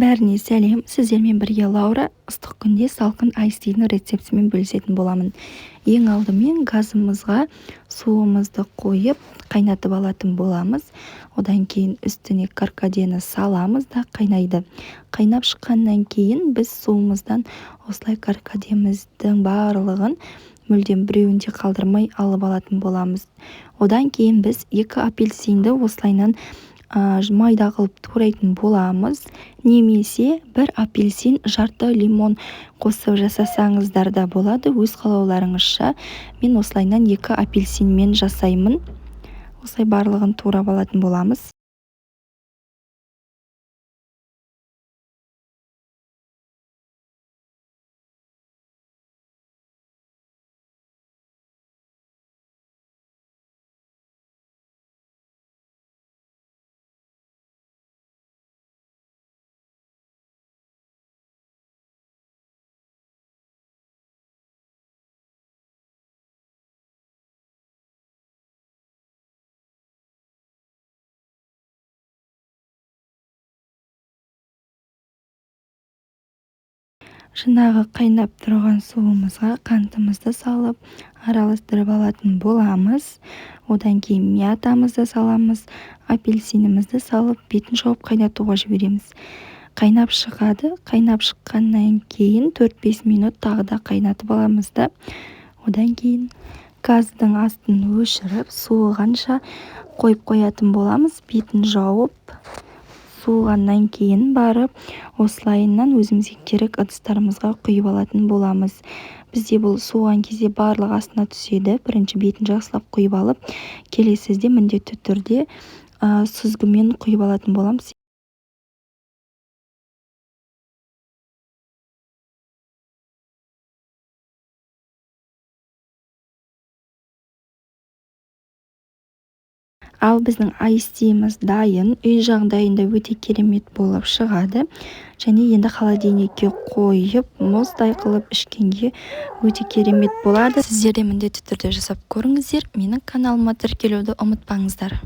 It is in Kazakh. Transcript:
Бәріне сәлем, сіздермен бірге Лаура ыстық күнде салқын айстидің рецептімен бөлісетін боламын. Ең алдымен газымызға суымызды қойып, қайнатып алатын боламыз. Одан кейін үстіне каркадені саламыз да қайнайды. Қайнап шыққаннан кейін біз суымыздан осылай каркадеміздің барлығын мүлдем біреуінде қалдырмай алып алатын боламыз. Одан кейін біз 2 апельсинді осылайынан майда қылып турайтын боламыз. Немесе 1 апельсин, жарты лимон қосып жасасаңыздар да болады, өз қалауларыңызша. Мен осылайынан 2 апельсинмен жасаймын. Осылай барлығын турап алатын боламыз. Жаңағы қайнап тұрған суымызға қантымызды салып, араластырып алатын боламыз. Одан кейін мятамызды саламыз, апельсинімізді салып, бетін жауып қайнатуға жібереміз. Қайнап шығады. Қайнап шыққаннан кейін 4-5 минут тағы да қайнатып аламыз да. Одан кейін газдың астын өшіріп, суығанша қойып қоятын боламыз. Бетін жауып, суығаннан кейін барып, осылайынан өзімізге керек ыдыстарымызға құйып алатын боламыз. Бізде бұл суыған кезде барлық астына түседі. Бірінші бетін жақсылап құйып алып, келесіде міндетті түрде сүзгімен құйып алатын боламыз. Ал біздің айстиіміз дайын, үй жағдайында өте керемет болып шығады. Және енді холодильникке қойып, мұздай қылып ішкенге өте керемет болады. Сіздер де міндетті түрде жасап көріңіздер. Менің каналыма тіркелуді ұмытпаңыздар.